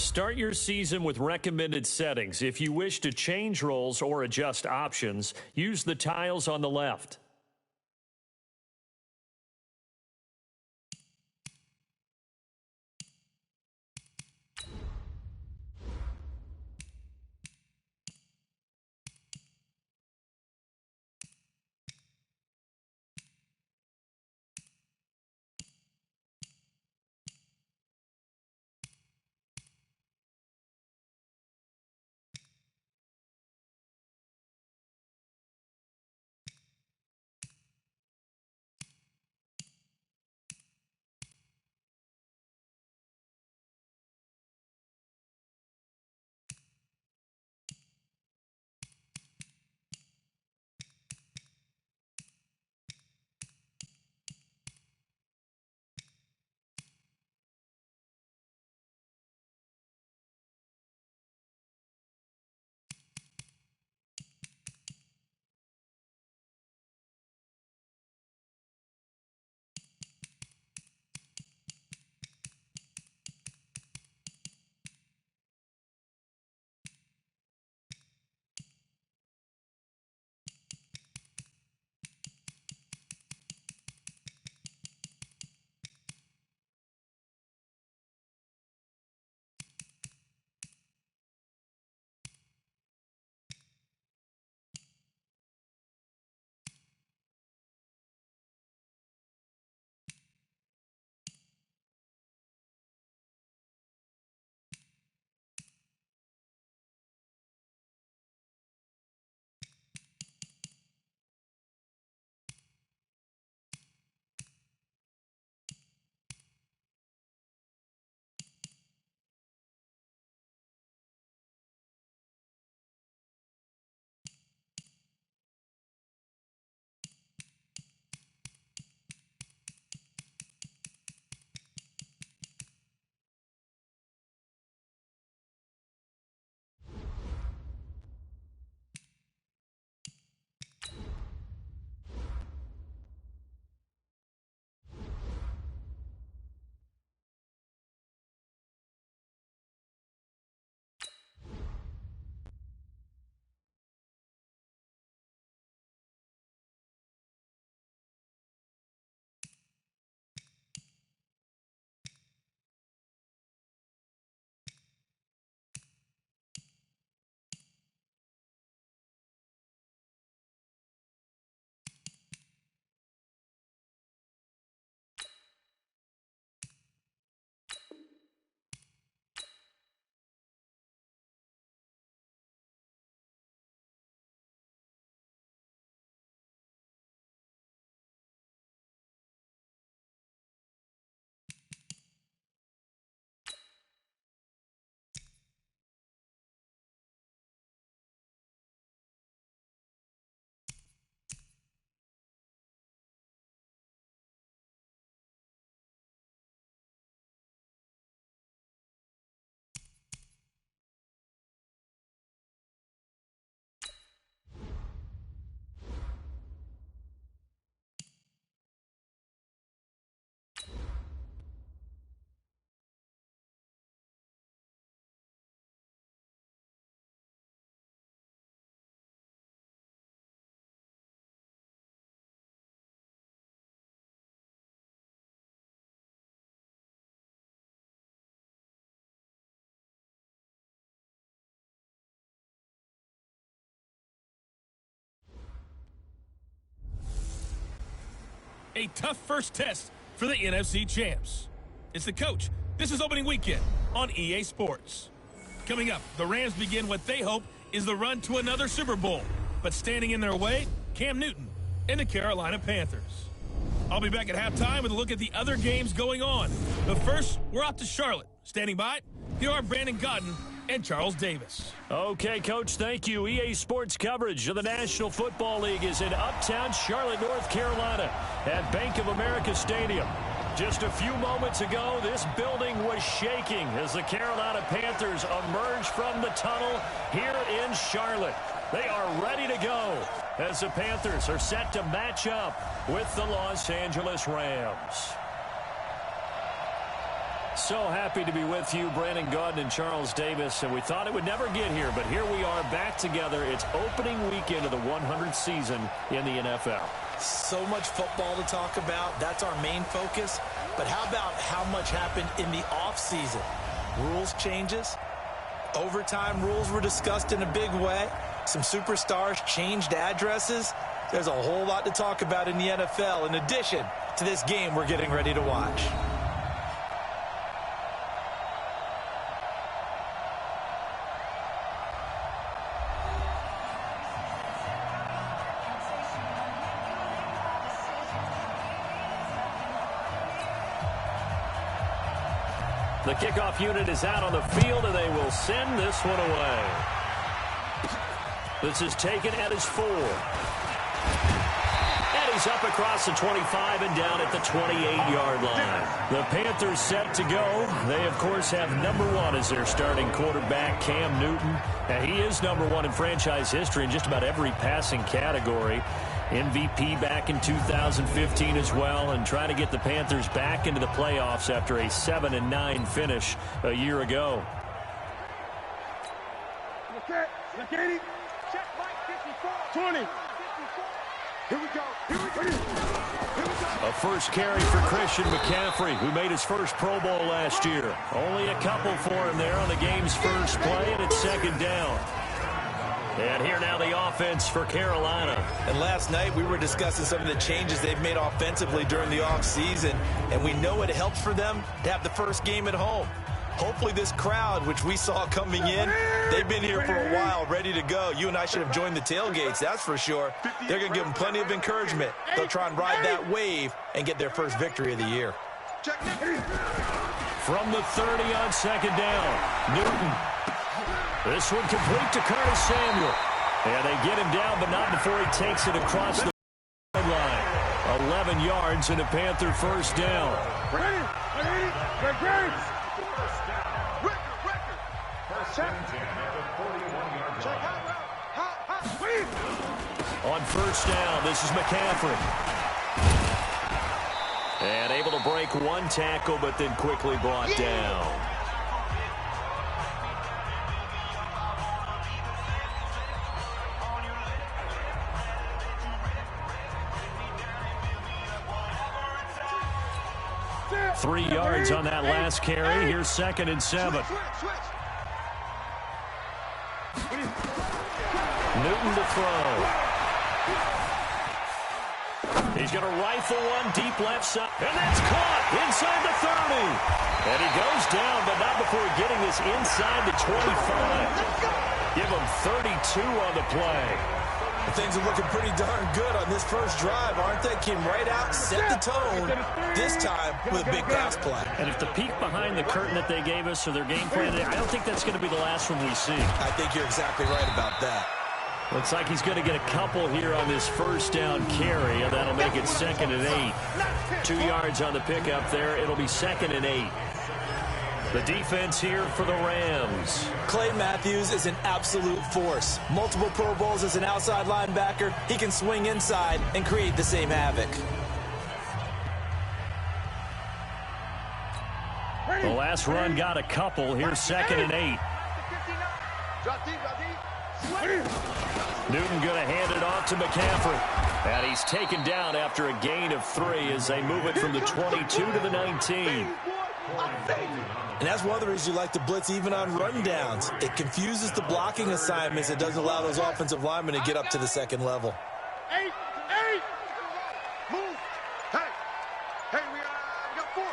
Start your season with recommended settings. If you wish to change roles or adjust options, use the tiles on the left. A tough first test for the NFC champs. It's the coach. This is opening weekend on EA Sports. Coming up, the Rams begin what they hope is the run to another Super Bowl. But standing in their way, Cam Newton and the Carolina Panthers. I'll be back at halftime with a look at the other games going on. But first, we're off to Charlotte. Standing by, here are Brandon Godden and Charles Davis. Okay, Coach, thank you. EA Sports coverage of the National Football League is in uptown Charlotte, North Carolina at Bank of America Stadium. Just a few moments ago, this building was shaking as the Carolina Panthers emerged from the tunnel here in Charlotte. They are ready to go as the Panthers are set to match up with the Los Angeles Rams. So happy to be with you, Brandon Gaudin and Charles Davis. And we thought it would never get here, but here we are back together. It's opening weekend of the 100th season in the NFL. So much football to talk about. That's our main focus. But how about how much happened in the offseason? Rules changes. Overtime rules were discussed in a big way. Some superstars changed addresses. There's a whole lot to talk about in the NFL in addition to this game we're getting ready to watch. The kickoff unit is out on the field, and they will send this one away. This is taken at his 4. And he's up across the 25 and down at the 28-yard line. The Panthers set to go. They, of course, have number 1 as their starting quarterback, Cam Newton. And he is number 1 in franchise history in just about every passing category. MVP back in 2015 as well, and trying to get the Panthers back into the playoffs after a 7-9 finish a year ago. Okay, look at it. Check Mike 54. 20. Here we go. Here we go. Here we go. A first carry for Christian McCaffrey, who made his first Pro Bowl last year. Only a couple for him there on the game's first play, and it's second down. And here now the offense for Carolina. And last night we were discussing some of the changes they've made offensively during the offseason, and we know it helps for them to have the first game at home. Hopefully this crowd, which we saw coming in, they've been here for a while, ready to go. You and I should have joined the tailgates, that's for sure. They're going to give them plenty of encouragement. They'll try and ride that wave and get their first victory of the year. From the 30 on second down, Newton. This one complete to Curtis Samuel. And they get him down, but not before he takes it across the line. 11 yards and a Panther first down. On first down, this is McCaffrey. And able to break one tackle, but then quickly brought down. Three yards on that last carry. Here's second and 7. Newton to throw. He's going to rifle one deep left side. And that's caught inside the 30. And he goes down, but not before getting this inside the 25. Give him 32 on the play. Things are looking pretty darn good on this first drive, aren't they? Came right out, set the tone, this time with a big pass play. And if the peek behind the curtain that they gave us or their game plan, I don't think that's going to be the last one we see. I think you're exactly right about that. Looks like he's going to get a couple here on this first down carry, and that'll make it second and 8. 2 yards on the pickup there. It'll be second and 8. The defense here for the Rams. Clay Matthews is an absolute force. Multiple Pro Bowls as an outside linebacker. He can swing inside and create the same havoc. The last run got a couple. Here's second and 8. Newton going to hand it off to McCaffrey. And he's taken down after a gain of 3 as they move it from the 22 to the 19. And that's one of the reasons you like to blitz even on rundowns. It confuses the blocking assignments. It doesn't allow those offensive linemen to get up to the second level. Move. Hey, we got 4.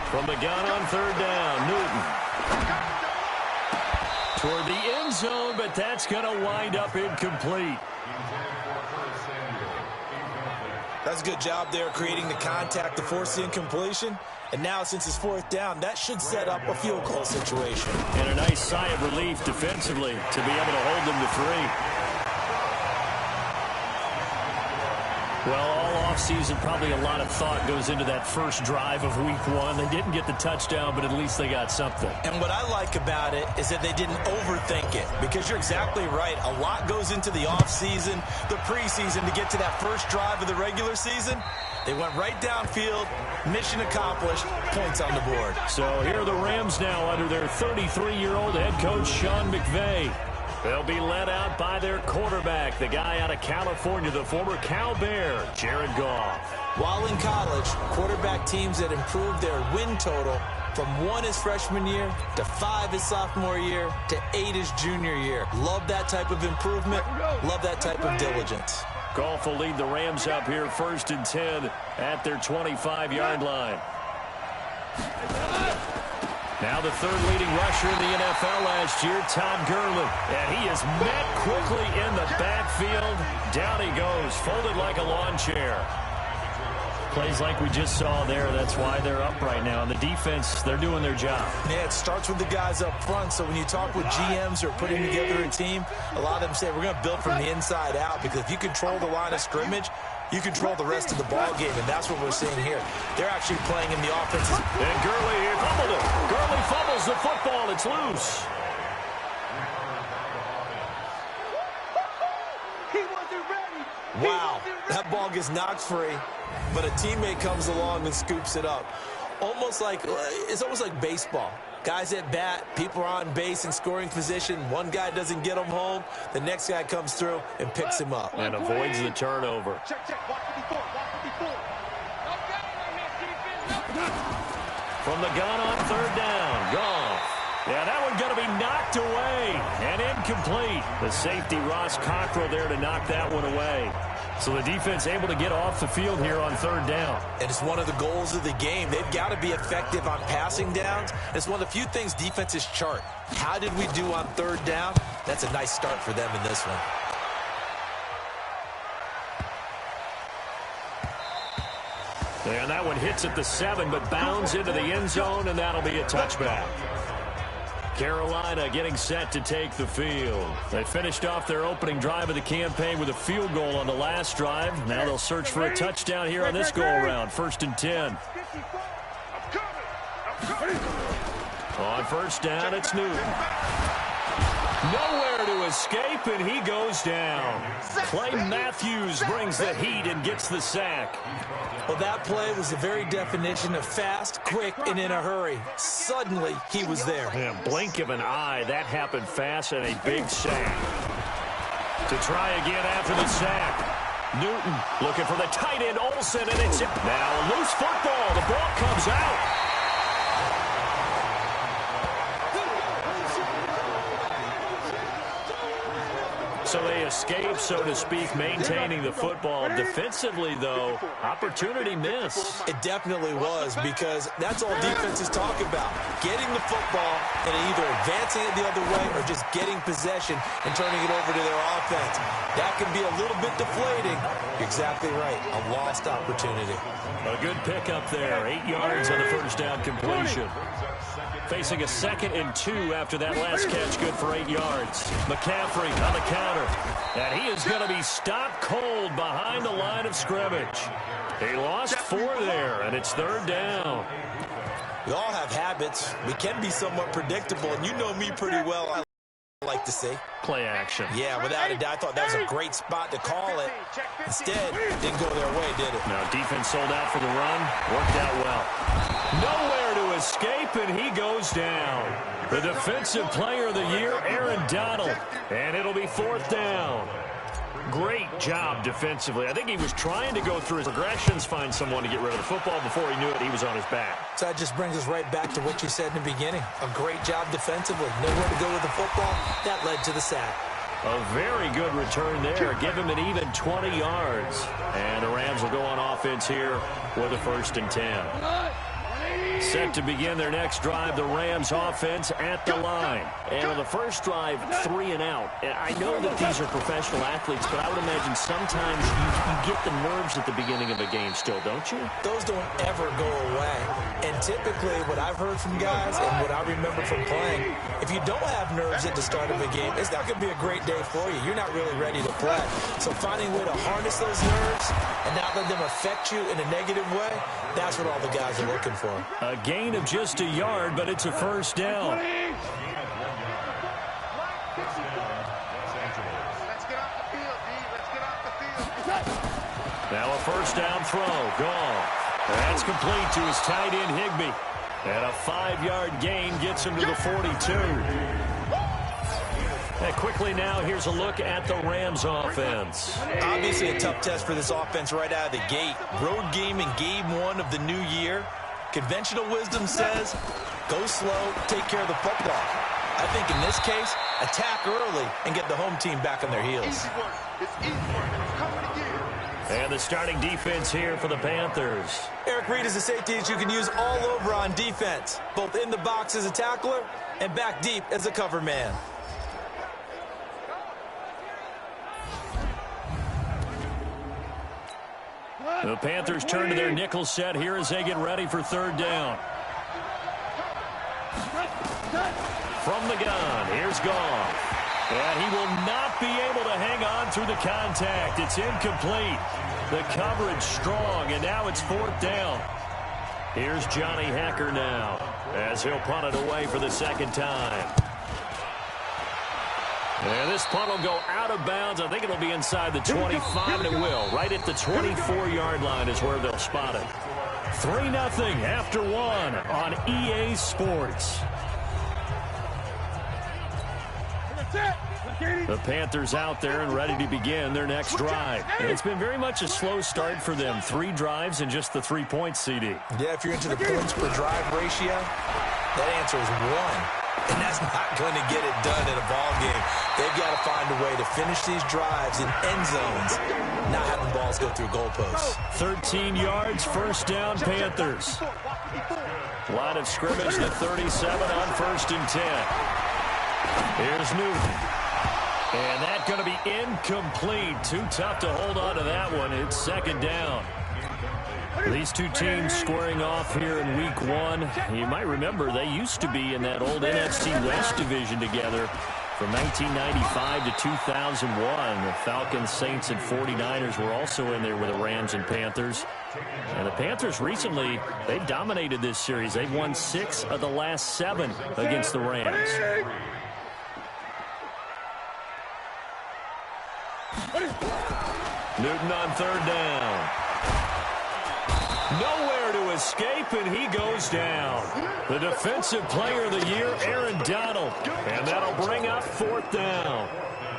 From the gun on third down, Newton. Toward the end zone, but that's going to wind up incomplete. That's a good job there creating the contact to force the incompletion. And now, since it's fourth down, that should set up a field goal situation. And a nice sigh of relief defensively to be able to hold them to 3. Well, all offseason, probably a lot of thought goes into that first drive of week one. They didn't get the touchdown, but at least they got something. And what I like about it is that they didn't overthink it, because you're exactly right. A lot goes into the offseason, the preseason, to get to that first drive of the regular season. They went right downfield, mission accomplished, points on the board. So here are the Rams now under their 33-year-old head coach, Sean McVay. They'll be led out by their quarterback, the guy out of California, the former Cal Bear, Jared Goff. While in college, quarterback teams that improved their win total from 1 his freshman year to 5 his sophomore year to 8 his junior year. Love that type of improvement. Love that type of diligence. Goff will lead the Rams up here 1st and 10 at their 25-yard line. Now the third leading rusher in the NFL last year, Todd Gurley. And he is met quickly in the backfield. Down he goes, folded like a lawn chair. Plays like we just saw there. That's why they're up right now. And the defense, they're doing their job. Yeah, it starts with the guys up front. So when you talk with GMs who are putting together a team, a lot of them say, we're going to build from the inside out. Because if you control the line of scrimmage, you control the rest of the ball game, and that's what we're seeing here. They're actually playing in the offenses. And Gurley here fumbled it. Gurley fumbles the football. It's loose. He wasn't ready. Wow, that ball gets knocked free, but a teammate comes along and scoops it up. It's almost like baseball. Guys at bat, people are on base in scoring position. One guy doesn't get him home. The next guy comes through and picks him up. And avoids the turnover. Check. Watch 54. From the gun on 3rd down. Goff. Yeah, that one going to be knocked away and incomplete. The safety, Ross Cockrell, there to knock that one away. So the defense able to get off the field here on 3rd down. And it's one of the goals of the game. They've got to be effective on passing downs. It's one of the few things defenses chart. How did we do on 3rd down? That's a nice start for them in this one. And that one hits at the 7, but bounds into the end zone, and that'll be a touchback. Carolina getting set to take the field. They finished off their opening drive of the campaign with a field goal on the last drive. Now they'll search for a touchdown here on this go-around. 1st and 10. On 1st down, it's Newton. Nowhere to escape, and he goes down. Clay Matthews brings the heat and gets the sack. Well, that play was the very definition of fast, quick, and in a hurry. Suddenly, he was there. In a blink of an eye, that happened fast, and a big sack. To try again after the sack. Newton looking for the tight end, Olsen, and it's now a loose football. The ball comes out. So they escape, so to speak, maintaining the football. Defensively, though, opportunity miss. It definitely was, because that's all defenses talk about. Getting the football and either advancing it the other way or just getting possession and turning it over to their offense. That can be a little bit deflating. You're exactly right. A lost opportunity. A good pickup there. 8 yards on the 1st down completion. Facing a 2nd and 2 after that last catch, good for 8 yards. McCaffrey on the counter. And he is going to be stopped cold behind the line of scrimmage. He lost 4 there, and it's 3rd down. We all have habits. We can be somewhat predictable, and you know me pretty well. I like to say. Play action. Yeah, without a doubt. I thought that was a great spot to call it. Instead, it didn't go their way, did it? No, defense sold out for the run. Worked out well. Nowhere to escape, and he goes down. The defensive player of the year, Aaron Donald. And it'll be 4th down. Great job defensively. I think he was trying to go through his progressions, find someone to get rid of the football. Before he knew it, he was on his back. So that just brings us right back to what you said in the beginning. A great job defensively. Nowhere to go with the football. That led to the sack. A very good return there. Give him an even 20 yards. And the Rams will go on offense here with a 1st and 10. Set to begin their next drive, the Rams offense at the line. And on the first drive, 3 and out. And I know that these are professional athletes, but I would imagine sometimes you get the nerves at the beginning of a game still, don't you? Those don't ever go away. And typically, what I've heard from guys and what I remember from playing, if you don't have nerves at the start of a game, it's not going to be a great day for you. You're not really ready to play. So finding a way to harness those nerves and not let them affect you in a negative way, that's what all the guys are looking for. A gain of just a yard, but it's a first down. Let's get off the field, D. Let's get off the field. Now a first down throw. Gone. That's complete to his tight end, Higbee. And a 5-yard gain gets him to the 42. And quickly now, here's a look at the Rams offense. Obviously a tough test for this offense right out of the gate. Road game in game 1 of the new year. Conventional wisdom says, go slow, take care of the football. I think in this case, attack early and get the home team back on their heels. Easy work. It's easy work. It's coming again. And the starting defense here for the Panthers. Eric Reed is a safety that you can use all over on defense, both in the box as a tackler and back deep as a cover man. The Panthers turn to their nickel set here as they get ready for third down. From the gun, here's Goff. And he will not be able to hang on through the contact. It's incomplete. The coverage strong, and now it's fourth down. Here's Johnny Hacker now as he'll punt it away for the second time. And this punt will go out of bounds. I think it'll be inside the 25, and it will. Right at the 24-yard line is where they'll spot it. 3-0 after 1 on EA Sports. The Panthers out there and ready to begin their next drive. And it's been very much a slow start for them. 3 drives and just the 3 points, CD. Yeah, if you're into the points per drive ratio, that answer is 1. And that's not going to get it done in a ball game. They've got to find a way to finish these drives in end zones, not having balls go through goalposts. 13 yards, first down, Panthers. Line of scrimmage to 37 on 1st and 10. Here's Newton. And that's going to be incomplete. Too tough to hold on to that one. It's second down. These two teams squaring off here in week 1. You might remember they used to be in that old NFC West division together from 1995 to 2001. The Falcons, Saints, and 49ers were also in there with the Rams and Panthers. And the Panthers recently, they've dominated this series. They've won 6 of the last 7 against the Rams. Newton on third down. Nowhere to escape, and he goes down. The defensive player of the year, Aaron Donald. And that'll bring up fourth down.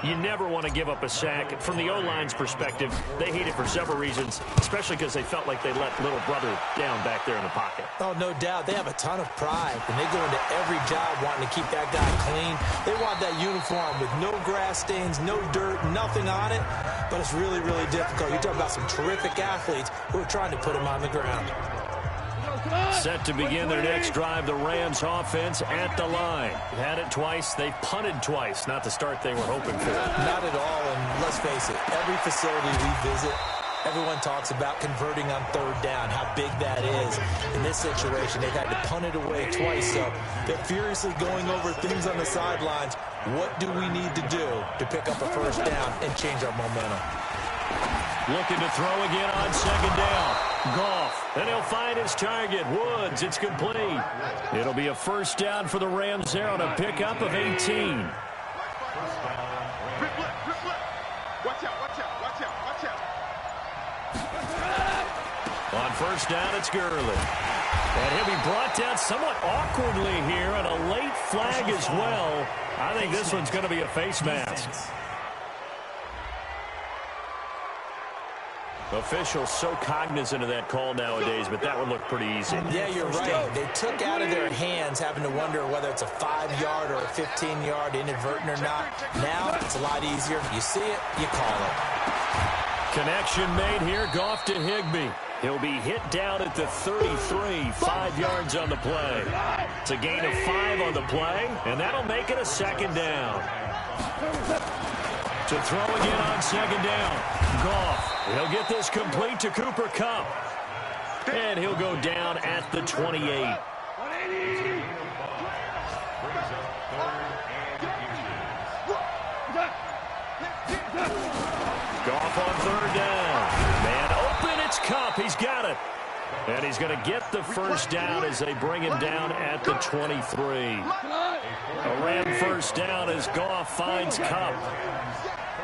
You never want to give up a sack. From the O-line's perspective, they hate it for several reasons, especially because they felt like they let little brother down back there in the pocket. Oh, no doubt. They have a ton of pride, and they go into every job wanting to keep that guy clean. They want that uniform with no grass stains, no dirt, nothing on it. But it's really, really difficult. You're talking about some terrific athletes who are trying to put him on the ground. Set to begin their next drive, the Rams offense at the line. Had it twice. They've punted twice. Not the start they were hoping for. Not at all, and let's face it, every facility we visit, everyone talks about converting on third down, how big that is. In this situation, they've had to punt it away twice, so they're furiously going over things on the sidelines. What do we need to do to pick up a first down and change our momentum? Looking to throw again on second down. Goff, and he'll find his target. Woods, it's complete. It'll be a first down for the Rams there on a pickup of 18. Watch out, watch out, watch out, watch out. On first down, it's Gurley. And he'll be brought down somewhat awkwardly here, and a late flag as well. I think this one's going to be a face mask. Officials so cognizant of that call nowadays, but that would look pretty easy. Yeah, you're right. They took out of their hands having to wonder whether it's a 5-yard or a 15-yard inadvertent or not. Now it's a lot easier. You see it, you call it. Connection made here. Goff to Higbee. He'll be hit down at the 33, 5 yards on the play. It's a gain of 5 on the play, and that'll make it a second down. To throw again on second down. Goff. He'll get this complete to Cooper Kupp. And he'll go down at the 28. Goff on third down. Man open, it's Kupp. He's got it. And he's going to get the first down as they bring him down at the 23. A Ram first down as Goff finds Kupp.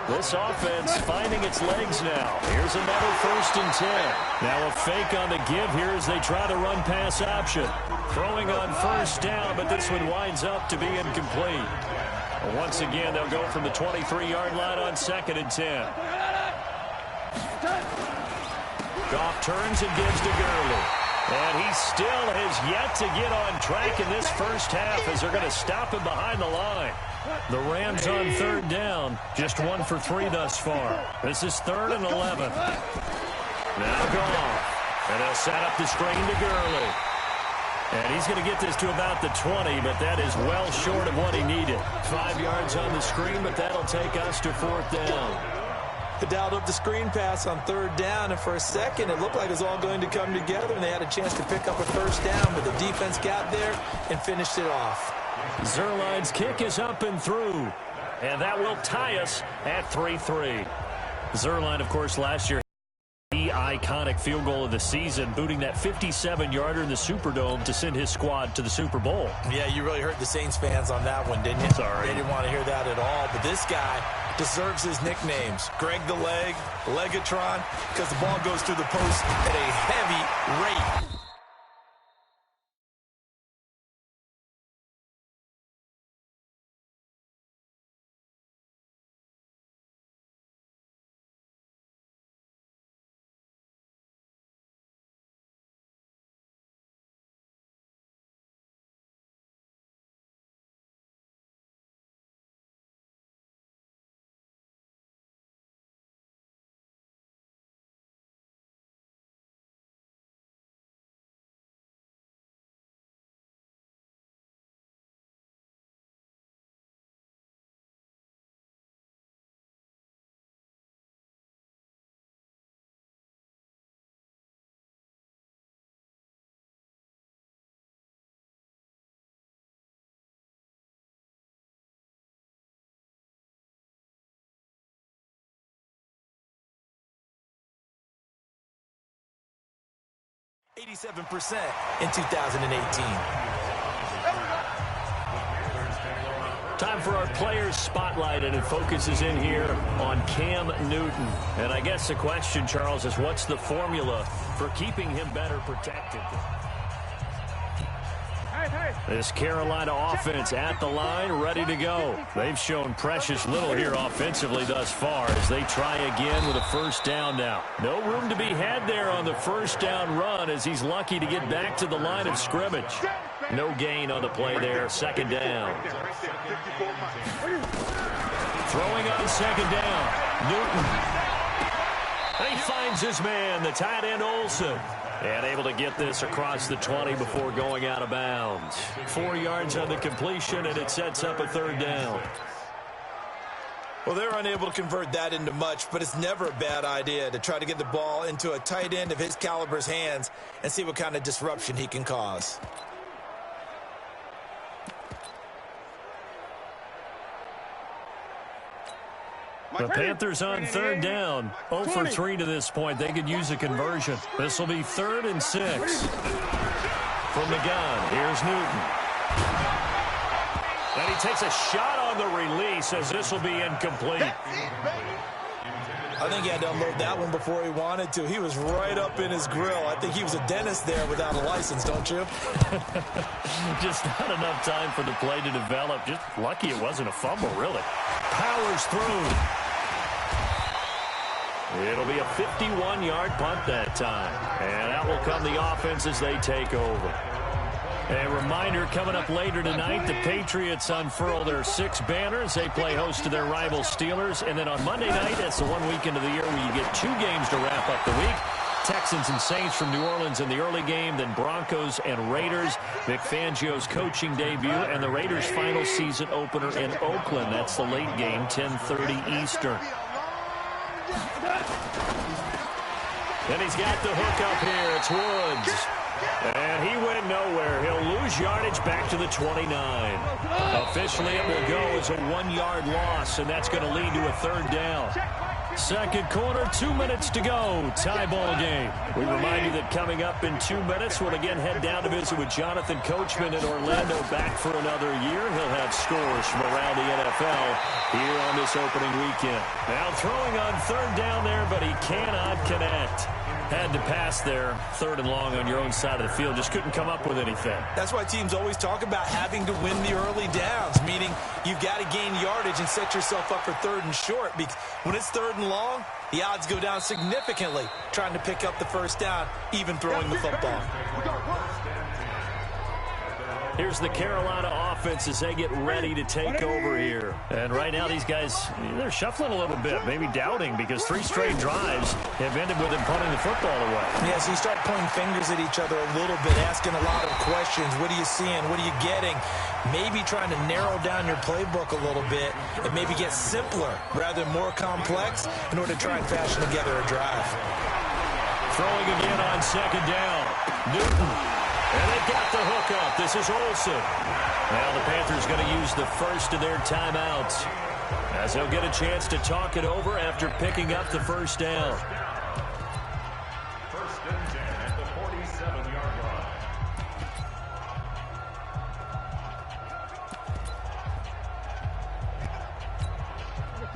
This offense finding its legs now. Here's another 1st and 10. Now a fake on the give here as they try to run pass option. Throwing on first down, but this one winds up to be incomplete. Once again, they'll go from the 23-yard line on 2nd and 10. Goff turns and gives to Gurley. And he still has yet to get on track in this first half as they're going to stop him behind the line. The Rams on 3rd down, just 1 for 3 thus far. This is 3rd and 11. Now Goff. And they'll set up the screen to Gurley. And he's going to get this to about the 20, but that is well short of what he needed. 5 yards on the screen, but that'll take us to 4th down. They dialed up the screen pass on 3rd down, and for a second it looked like it was all going to come together, and they had a chance to pick up a first down, but the defense got there and finished it off. Zerline's kick is up and through, and that will tie us at 3-3. Zerline, of course, last year, the iconic field goal of the season, booting that 57-yarder in the Superdome to send his squad to the Super Bowl. Yeah, you really hurt the Saints fans on that one, didn't you? Sorry. They didn't want to hear that at all, but this guy deserves his nicknames. Greg the Leg, Legatron, because the ball goes through the post at a heavy rate. .87% in 2018. Time for our players spotlight, and it focuses in here on Cam Newton. And I guess the question, Charles, is what's the formula for keeping him better protected? This Carolina offense at the line, ready to go. They've shown precious little here offensively thus far as they try again with a first down now. No room to be had there on the first down run as he's lucky to get back to the line of scrimmage. No gain on the play there, 2nd down. Throwing on 2nd down, Newton. And he finds his man, the tight end Olsen. And able to get this across the 20 before going out of bounds. 4 yards on the completion, and it sets up a 3rd down. Well, they're unable to convert that into much, but it's never a bad idea to try to get the ball into a tight end of his caliber's hands and see what kind of disruption he can cause. The Panthers on 3rd down. 0 for 3 to this point. They could use a conversion. This will be 3rd and 6. From the gun, here's Newton. And he takes a shot on the release as this will be incomplete. I think he had to unload that one before he wanted to. He was right up in his grill. I think he was a dentist there without a license, don't you? Just not enough time for the play to develop. Just lucky it wasn't a fumble, really. Powers through. It'll be a 51-yard punt that time. And out will come the offense as they take over. A reminder, coming up later tonight, the Patriots unfurl their 6 banners. They play host to their rival Steelers. And then on Monday night, that's the one weekend of the year where you get 2 games to wrap up the week. Texans and Saints from New Orleans in the early game, then Broncos and Raiders. Vic Fangio's coaching debut, and the Raiders' final season opener in Oakland. That's the late game, 10:30 Eastern. And he's got the hook up here. It's Woods. And he went nowhere. He'll lose yardage back to the 29. Officially, it will go as a 1-yard loss, and that's going to lead to a 3rd down. Second quarter, 2 minutes to go. Tie ball game. We remind you that coming up in 2 minutes, we'll again head down to visit with Jonathan Coachman in Orlando, back for another year. He'll have scores from around the NFL here on this opening weekend. Now throwing on 3rd down there, but he cannot connect. Had to pass there, 3rd and long on your own side of the field. Just couldn't come up with anything. That's why teams always talk about having to win the early downs, meaning you've got to gain yardage and set yourself up for 3rd and short. Because when it's 3rd and long, the odds go down significantly trying to pick up the 1st down, even throwing the football. Here's the Carolina offense as they get ready to take over here. And right now these guys, they're shuffling a little bit, maybe doubting, because 3 straight drives have ended with them punting the football away. Yeah, so you start pointing fingers at each other a little bit, asking a lot of questions. What are you seeing? What are you getting? Maybe trying to narrow down your playbook a little bit and maybe get simpler rather than more complex in order to try and fashion together a drive. Throwing again on 2nd down. Newton. And they got the hook up. This is Olsen. Now the Panthers going to use the first of their timeouts, as they'll get a chance to talk it over after picking up the 1st down. 1st and 10 at the 47-yard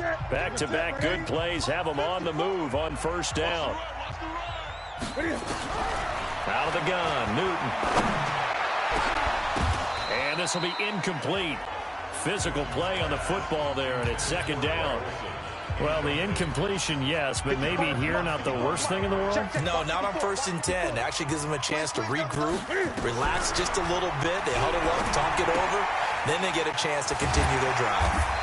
line. Back-to-back good plays have them on the move on 1st down. Out of the gun, Newton. And this will be incomplete. Physical play on the football there, and it's 2nd down. Well, the incompletion, yes, but maybe here not the worst thing in the world? No, not on 1st and 10. Actually gives them a chance to regroup, relax just a little bit. They huddle up, talk it over. Then they get a chance to continue their drive.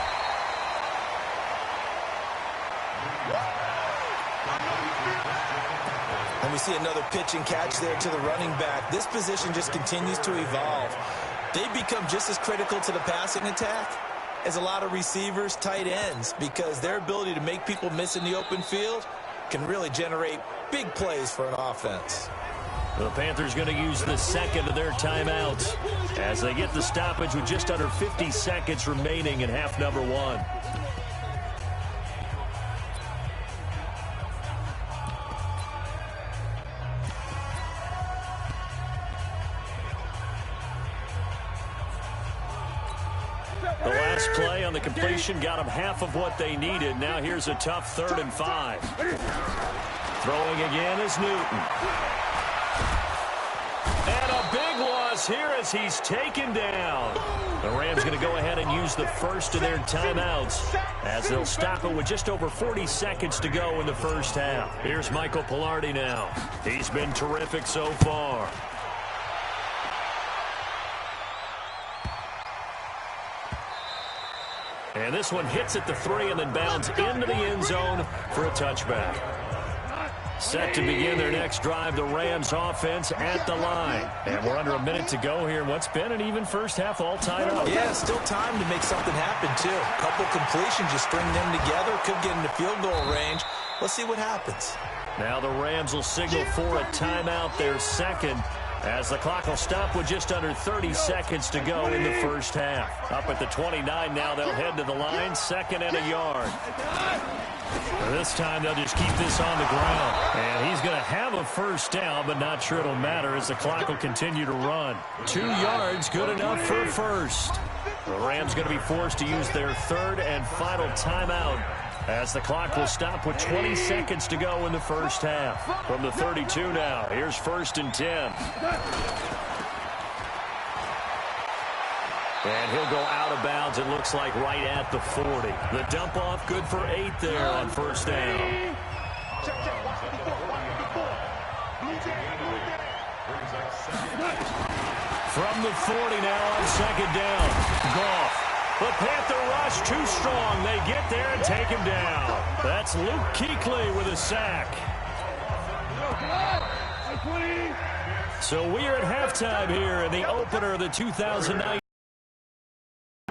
And we see another pitch and catch there to the running back. This position just continues to evolve. They become just as critical to the passing attack as a lot of receivers, tight ends, because their ability to make people miss in the open field can really generate big plays for an offense. The Panthers going to use the 2nd of their timeouts as they get the stoppage with just under 50 seconds remaining in half number 1. The last play on the completion got them half of what they needed. Now here's a tough 3rd and 5. Throwing again is Newton. And a big loss here as he's taken down. The Rams going to go ahead and use the first of their timeouts as they'll stop it with just over 40 seconds to go in the 1st half. Here's Michael Pilardi now. He's been terrific so far. And this one hits at the 3 and then bounds into the end zone for a touchback. Set to begin their next drive, the Rams offense at the line. And we're under a minute to go here. What's been an even 1st half, all tied up. Yeah, still time to make something happen, too. A couple completions, you string them together, could get into field goal range. Let's see what happens. Now the Rams will signal for a timeout, their 2nd, as the clock will stop with just under 30 seconds to go in the 1st half. Up at the 29 now, they'll head to the line, 2nd and a yard. This time they'll just keep this on the ground. And he's going to have a 1st down, but not sure it'll matter as the clock will continue to run. 2 yards, good enough for a 1st. The Rams going to be forced to use their 3rd and final timeout as the clock will stop with 20 seconds to go in the 1st half. From the 32 now, here's 1st and 10. And he'll go out of bounds, it looks like, right at the 40. The dump off good for 8 there on 1st down. From the 40 now on 2nd down. Goff. The Panther rush too strong. They get there and take him down. That's Luke Kuechly with a sack. So we are at halftime here in the opener of the 2009.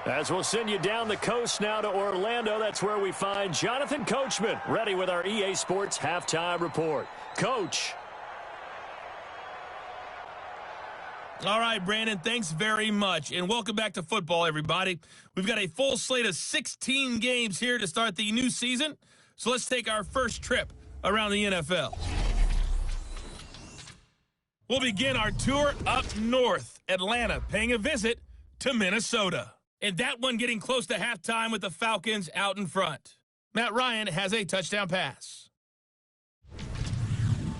As we'll send you down the coast now to Orlando, that's where we find Jonathan Coachman, ready with our EA Sports halftime report. Coach. All right, Brandon, thanks very much. And welcome back to football, everybody. We've got a full slate of 16 games here to start the new season. So let's take our first trip around the NFL. We'll begin our tour up north, Atlanta, paying a visit to Minnesota. And that one getting close to halftime with the Falcons out in front. Matt Ryan has a touchdown pass.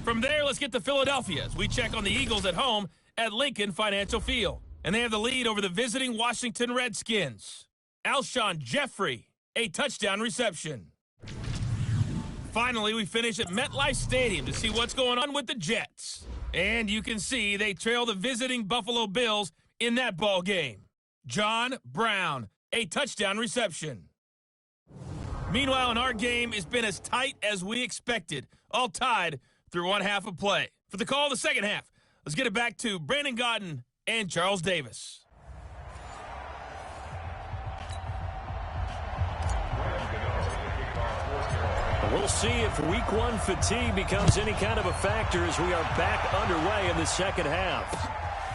From there, let's get to Philadelphia as we check on the Eagles at home at Lincoln Financial Field. And they have the lead over the visiting Washington Redskins. Alshon Jeffrey, a touchdown reception. Finally, we finish at MetLife Stadium to see what's going on with the Jets. And you can see they trail the visiting Buffalo Bills in that ball game. John Brown, a touchdown reception. Meanwhile, in our game, it's been as tight as we expected, all tied through one half of play. For the call of the second half, let's get it back to Brandon Gaudin and Charles Davis. We'll see if week one fatigue becomes any kind of a factor as we are back underway in the second half.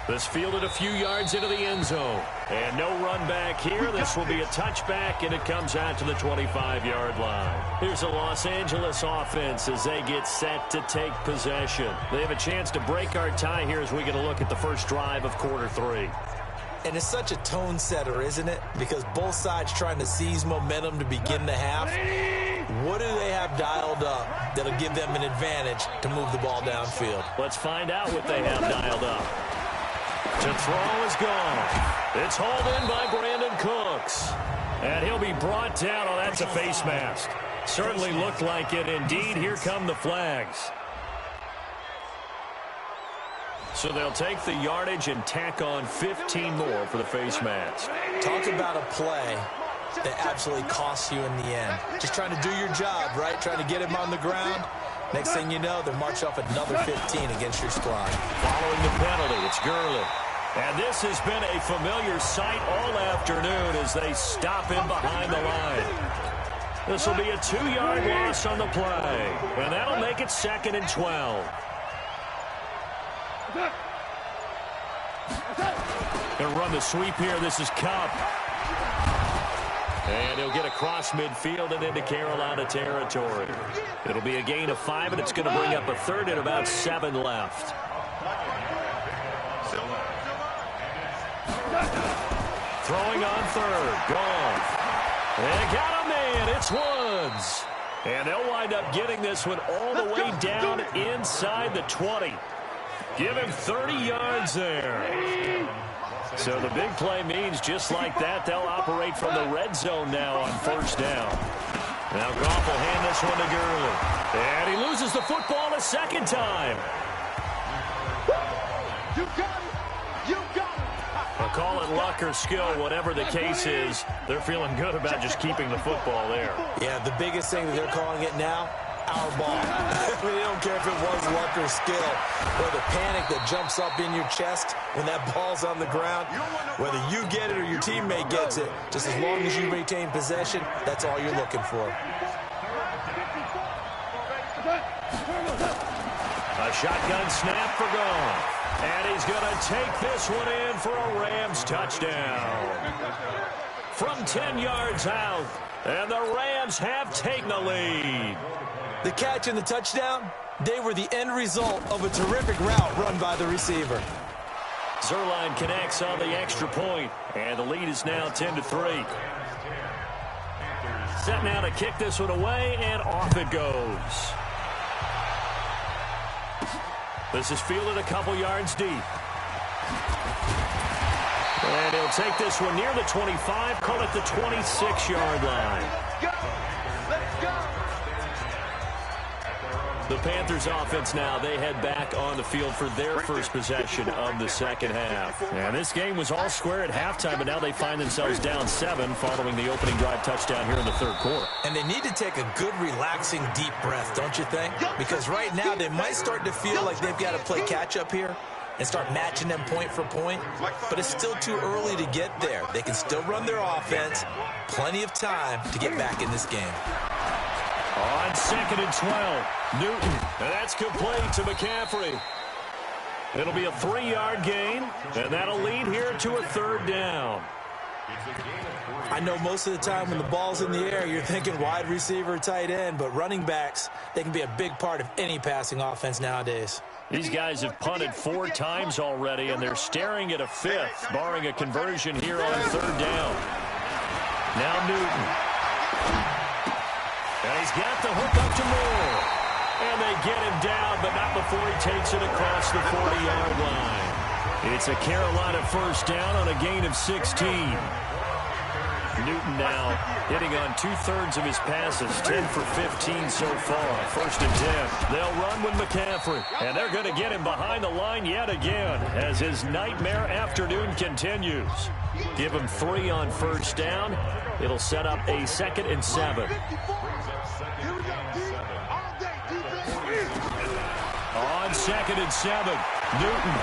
This fielded a few yards into the end zone. And no run back here. This will be a touchback, and it comes out to the 25-yard line. Here's a Los Angeles offense as they get set to take possession. They have a chance to break our tie here as we get a look at the first drive of quarter three. And it's such a tone setter, isn't it? Because both sides trying to seize momentum to begin the half. What do they have dialed up that'll give them an advantage to move the ball downfield? Let's find out what they have dialed up. To throw is gone. It's hauled in by Brandon Cooks. And he'll be brought down. Oh, that's a face mask. Certainly looked like it. Indeed, here come the flags. So they'll take the yardage and tack on 15 more for the face mask. Talk about a play that absolutely costs you in the end. Just trying to do your job, right? Trying to get him on the ground. Next thing you know, they'll march off another 15 against your squad. Following the penalty, it's Gurley. And this has been a familiar sight all afternoon as they stop him behind the line. This will be a 2-yard loss on the play. And that'll make it 2nd and 12. Gonna run the sweep here. This is Kupp. And he'll get across midfield and into Carolina territory. It'll be a gain of 5, and it's going to bring up a 3rd and about 7 left. Throwing on 3rd. Gone. And got a man. It's Woods. And they'll wind up getting this one all the way down inside the 20. Give him 30 yards there. So the big play means just like that, they'll operate from the red zone now on 1st down. Now Goff will hand this one to Gurley. And he loses the football a 2nd time. You got it. You got it. I'll call it luck or skill, whatever the case is. They're feeling good about just keeping the football there. Yeah, the biggest thing that they're calling it now, our ball. They don't care if it was luck or skill, or the panic that jumps up in your chest when that ball's on the ground. Whether you get it or your teammate gets it, just as long as you retain possession, that's all you're looking for. A shotgun snap for Goff. And he's going to take this one in for a Rams touchdown. From 10 yards out, and the Rams have taken the lead. The catch and the touchdown, they were the end result of a terrific route run by the receiver. Zerline connects on the extra point, and the lead is now 10-3. Set now to kick this one away, and off it goes. This is fielded a couple yards deep. And he'll take this one near the 25, call it the 26-yard line. The Panthers offense now, they head back on the field for their first possession of the second half. And this game was all square at halftime, but now they find themselves down 7 following the opening drive touchdown here in the third quarter. And they need to take a good, relaxing, deep breath, don't you think? Because right now they might start to feel like they've got to play catch-up here and start matching them point for point. But it's still too early to get there. They can still run their offense. Plenty of time to get back in this game. On 2nd and 12, Newton, and that's complete to McCaffrey. It'll be a 3-yard gain, and that'll lead here to a third down. I know most of the time when the ball's in the air, you're thinking wide receiver, tight end, but running backs, they can be a big part of any passing offense nowadays. These guys have punted 4 times already, and they're staring at a 5th, barring a conversion here on 3rd down. Now Newton. And he's got the hook up to Moore. And they get him down, but not before he takes it across the 40-yard line. It's a Carolina first down on a gain of 16. Newton now hitting on 2/3 of his passes, 10 for 15 so far. 1st and 10. They'll run with McCaffrey, and they're going to get him behind the line yet again as his nightmare afternoon continues. Give him 3 on 1st down. It'll set up a 2nd and 7. On 2nd and 7, Newton.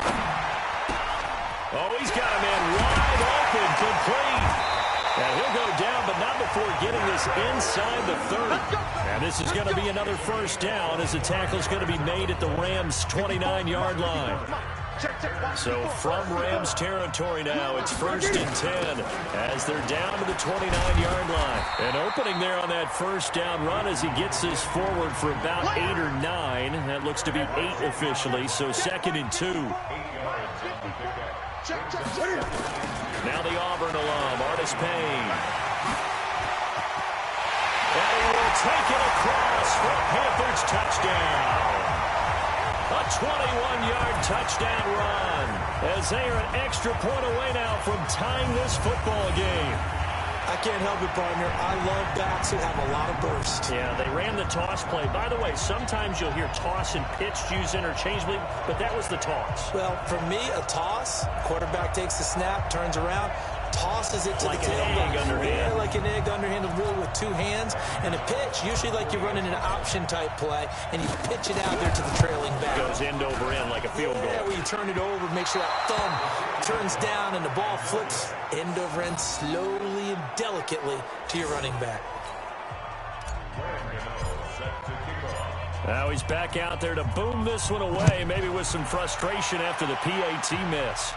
Oh, he's got a man wide open, complete. And he'll go down, but not before getting this inside the 30. And this is going to be another first down as the tackle's going to be made at the Rams' 29-yard line. So from Rams territory now, it's 1st and 10 as they're down to the 29-yard line. And opening there on that first down run as he gets this forward for about 8 or 9. That looks to be 8 officially, so 2nd and 2. Now the Auburn alum, Artis Payne. And he will take it across for a Panthers touchdown. A 21-yard touchdown run as they are an extra point away now from tying this football game. I can't help it, partner. I love backs that have a lot of burst. Yeah, they ran the toss play. By the way, sometimes you'll hear toss and pitch used interchangeably, but that was the toss. Well, for me, a toss, quarterback takes the snap, turns around, tosses it to like the tailback. underhand. Yeah, like an egg underhand, really with 2 hands. And a pitch, usually like you're running an option-type play, and you pitch it out there to the trailing back. Goes end over end like a field goal. Yeah, where you turn it over, make sure that thumb turns down, and the ball flips end over end slowly and delicately to your running back. Now he's back out there to boom this one away, maybe with some frustration after the PAT miss.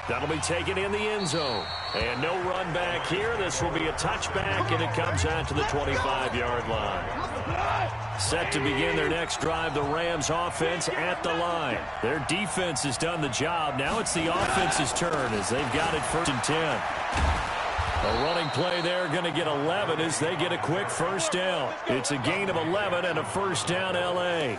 That'll be taken in the end zone. And no run back here. This will be a touchback, and it comes out to the 25-yard line. Set to begin their next drive, the Rams offense at the line. Their defense has done the job. Now it's the offense's turn as they've got it 1st and 10. A running play there, going to get 11 as they get a quick first down. It's a gain of 11 and a first down L.A.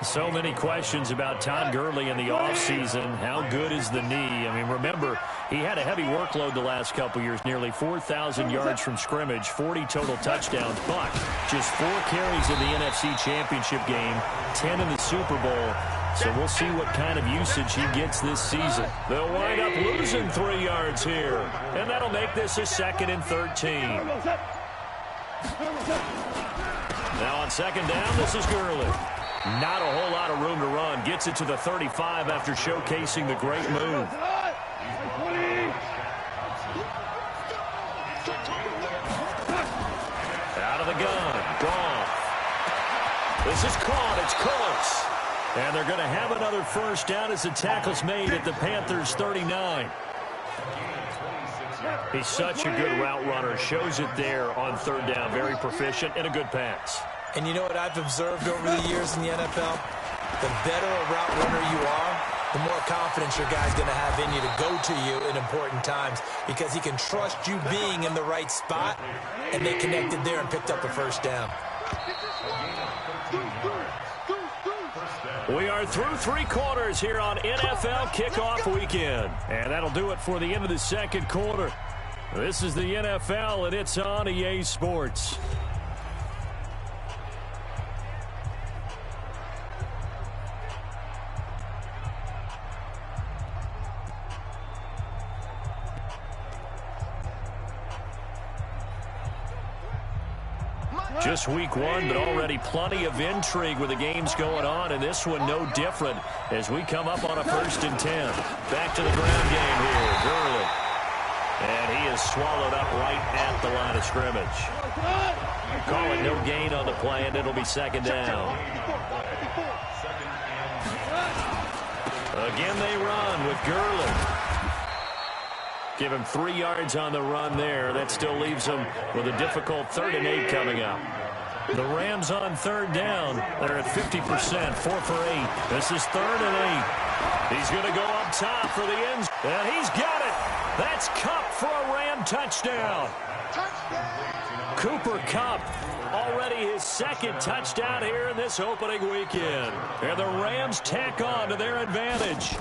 So many questions about Todd Gurley in the offseason. How good is the knee? I mean, remember, he had a heavy workload the last couple years, nearly 4,000 yards from scrimmage, 40 total touchdowns, but just 4 carries in the NFC Championship game, 10 in the Super Bowl. So we'll see what kind of usage he gets this season. They'll wind up losing 3 yards here, and that'll make this a 2nd and 13. Now on 2nd down, this is Gurley. Not a whole lot of room to run. Gets it to the 35 after showcasing the great move. Out of the gun. Gone. This is caught. It's close. And they're going to have another first down as the tackle's made at the Panthers' 39. He's such a good route runner. Shows it there on 3rd down. Very proficient and a good pass. And you know what I've observed over the years in the NFL? The better a route runner you are, the more confidence your guy's going to have in you to go to you in important times because he can trust you being in the right spot, and they connected there and picked up a first down. We are through 3 quarters here on NFL Kickoff Weekend. And that'll do it for the end of the 2nd quarter. This is the NFL, and it's on EA Sports. Just week one, but already plenty of intrigue with the games going on, and this one no different as we come up on a 1st and 10. Back to the ground game here, Gurley. And he is swallowed up right at the line of scrimmage. Calling no gain on the play, and it'll be 2nd down. Again they run with Gurley. Give him 3 yards on the run there. That still leaves him with a difficult 3rd and 8 coming up. The Rams on 3rd down. They're at 50%, 4 for 8. This is 3rd and 8. He's going to go up top for the ends. And he's got it. That's Kupp for a Ram touchdown. Cooper Kupp, already his 2nd touchdown here in this opening weekend. And the Rams tack on to their advantage.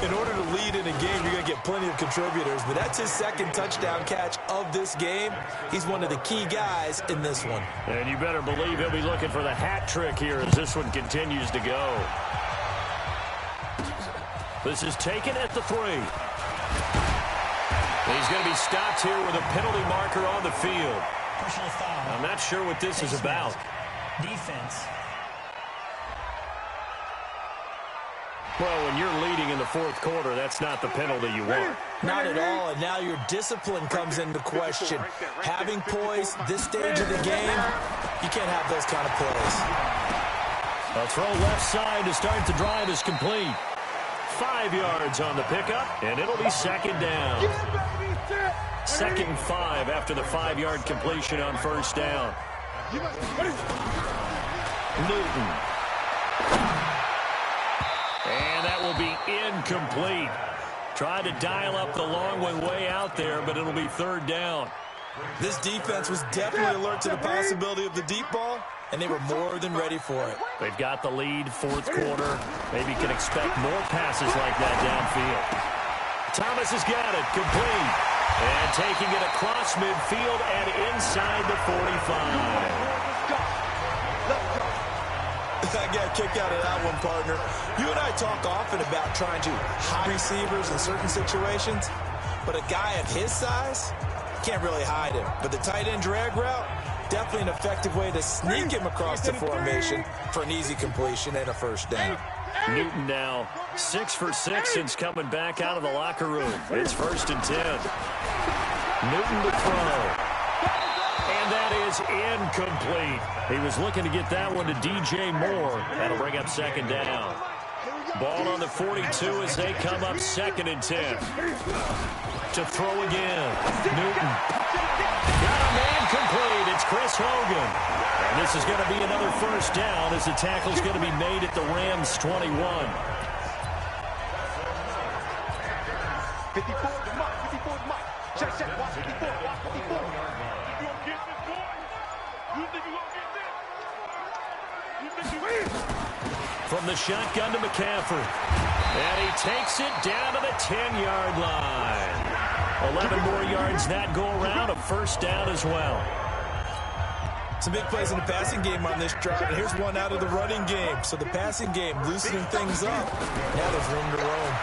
In order to lead in a game, you're going to get plenty of contributors, but that's his 2nd touchdown catch of this game. He's one of the key guys in this one. And you better believe he'll be looking for the hat trick here as this one continues to go. This is taken at the 3. He's going to be stopped here with a penalty marker on the field. Personal foul. I'm not sure what this is about. Defense. Well, when you're leading in the 4th quarter, that's not the penalty you want. Not at all, and now your discipline comes into question. Having poise this stage of the game, you can't have those kind of plays. A throw left side to start the drive is complete. 5 yards on the pickup, and it'll be 2nd down. 2nd and 5 after the 5-yard completion on 1st down. Newton. And that will be incomplete. Tried to dial up the long one way out there, but it'll be 3rd down. This defense was definitely alert to the possibility of the deep ball, and they were more than ready for it. They've got the lead, 4th quarter. Maybe can expect more passes like that downfield. Thomas has got it, complete. And taking it across midfield and inside the 45. I got a kick out of that one, partner. You and I talk often about trying to hide receivers in certain situations, but a guy of his size can't really hide him. But the tight end drag route, definitely an effective way to sneak him across the formation for an easy completion and a 1st down. Newton now 6 for 6 since coming back out of the locker room. It's 1st and 10. Newton to throw. And that is incomplete. He was looking to get that one to DJ Moore. That'll bring up 2nd down. Ball on the 42 as they come up 2nd and 10. To throw again. Newton. Got a man complete. It's Chris Hogan. And this is going to be another 1st down as the tackle's going to be made at the Rams' 21. 54 to Mike. 54 to Mike. Check. Watch 54. Watch 54. You gonna get this, boy? You think you gonna get this? You think you win? From the shotgun to McCaffrey. And he takes it down to the 10-yard line. 11 more yards that go around. A 1st down as well. Some big plays in the passing game on this drive, and here's one out of the running game. So the passing game loosening things up. Now there's room to roam.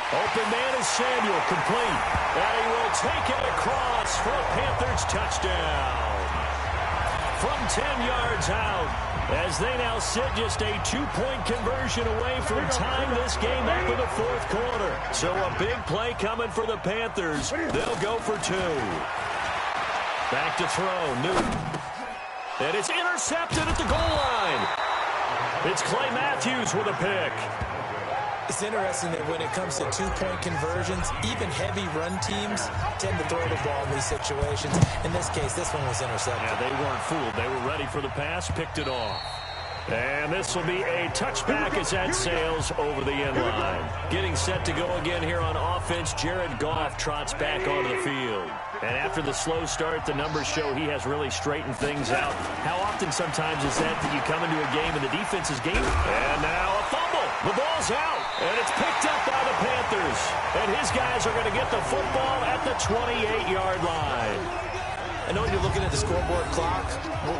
Open man is Samuel, complete. And he will take it across for a Panthers touchdown. From 10 yards out, as they now sit just a 2-point conversion away from tying this game up in the 4th quarter. So a big play coming for the Panthers. They'll go for 2. Back to throw, Newton. And it's intercepted at the goal line. It's Clay Matthews with a pick. It's interesting that when it comes to 2-point conversions, even heavy run teams tend to throw the ball in these situations. In this case, this one was intercepted. Yeah, they weren't fooled. They were ready for the pass, picked it off. And this will be a touchback as that sails over the end line. Getting set to go again here on offense, Jared Goff trots back onto the field. And after the slow start, the numbers show he has really straightened things out. How often sometimes is that you come into a game and the defense is game? And now a fumble. The ball's out. And it's picked up by the Panthers. And his guys are going to get the football at the 28-yard line. I know you're looking at the scoreboard clock.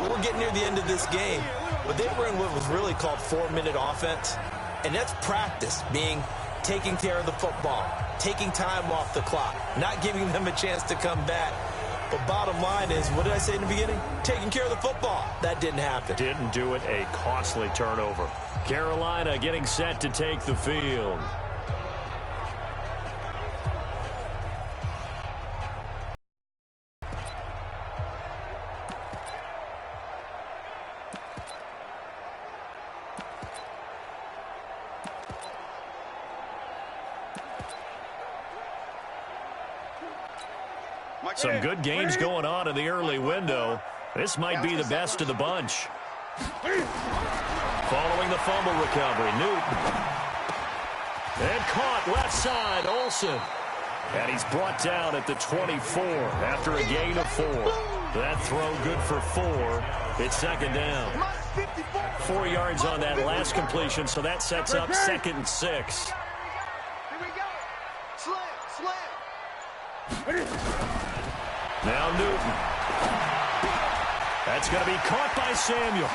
We're getting near the end of this game. But they were in what was really called 4-minute offense. And that's practice, being taking care of the football, taking time off the clock, not giving them a chance to come back. But bottom line is, what did I say in the beginning? Taking care of the football. That didn't happen. Didn't do it. A costly turnover. Carolina getting set to take the field. Some good games going on in the early window. This might be the best of the bunch. Following the fumble recovery, Newton. And caught left side, Olsen. And he's brought down at the 24 after a gain of 4. That throw good for 4. It's second down. 4 yards on that last completion, so that sets up 2nd and 6. Here we go. Slam. Now Newton. That's going to be caught by Samuel.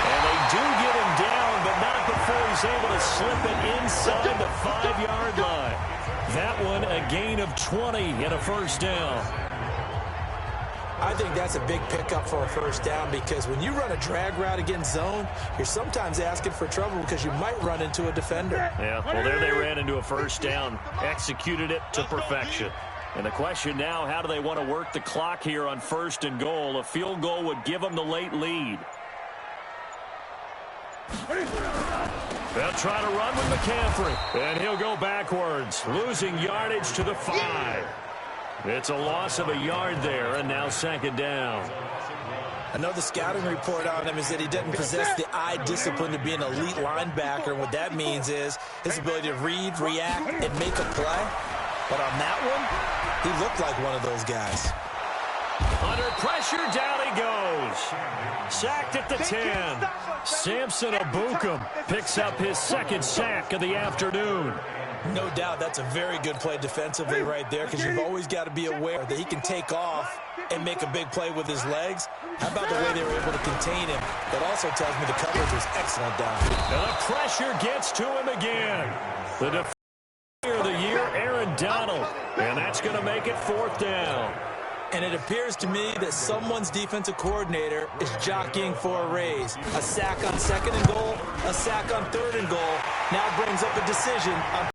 And they do get him down, but not before he's able to slip it inside the 5-yard line. That one a gain of 20 and a first down. I think that's a big pickup for a first down because when you run a drag route against zone, you're sometimes asking for trouble because you might run into a defender. Yeah, well, there they ran into a first down, executed it to perfection. And the question now, how do they want to work the clock here on 1st and goal? A field goal would give them the late lead. They'll try to run with McCaffrey, and he'll go backwards, losing yardage to the 5. It's a loss of a yard there, and now 2nd down. I know the scouting report on him is that he doesn't possess the eye discipline to be an elite linebacker, and what that means is his ability to read, react, and make a play. But on that one, he looked like one of those guys. Under pressure, down he goes. Sacked at the 10. Samson Abukum picks up his 2nd sack of the afternoon. No doubt that's a very good play defensively right there because you've always got to be aware that he can take off and make a big play with his legs. How about the way they were able to contain him? That also tells me the coverage was excellent down. And the pressure gets to him again. The defender of the year, Aaron Donald. And that's going to make it 4th down. And it appears to me that someone's defensive coordinator is jockeying for a raise. A sack on 2nd and goal, a sack on 3rd and goal. Now brings up a decision on.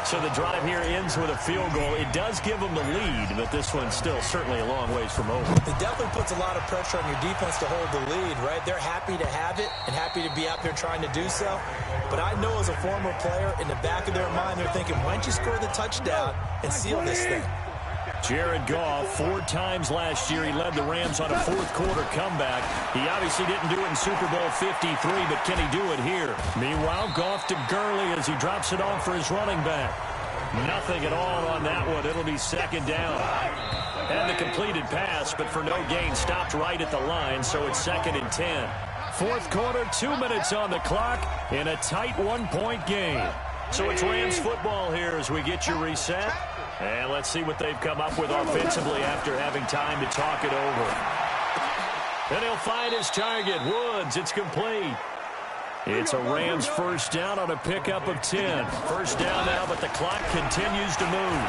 So the drive here ends with a field goal. It does give them the lead, but this one's still certainly a long ways from over. It definitely puts a lot of pressure on your defense to hold the lead, right? They're happy to have it and happy to be out there trying to do so. But I know as a former player, in the back of their mind, they're thinking, why don't you score the touchdown and seal this thing? Jared Goff, 4 times last year, he led the Rams on a 4th-quarter comeback. He obviously didn't do it in Super Bowl 53, but can he do it here? Meanwhile, Goff to Gurley as he drops it off for his running back. Nothing at all on that one. It'll be 2nd down. And the completed pass, but for no gain, stopped right at the line, so it's 2nd and 10. 4th quarter, 2 minutes on the clock in a tight 1-point game. So it's Rams football here as we get you reset. And let's see what they've come up with offensively after having time to talk it over. Then he'll find his target. Woods, it's complete. It's a Rams first down on a pickup of 10. First down now, but the clock continues to move.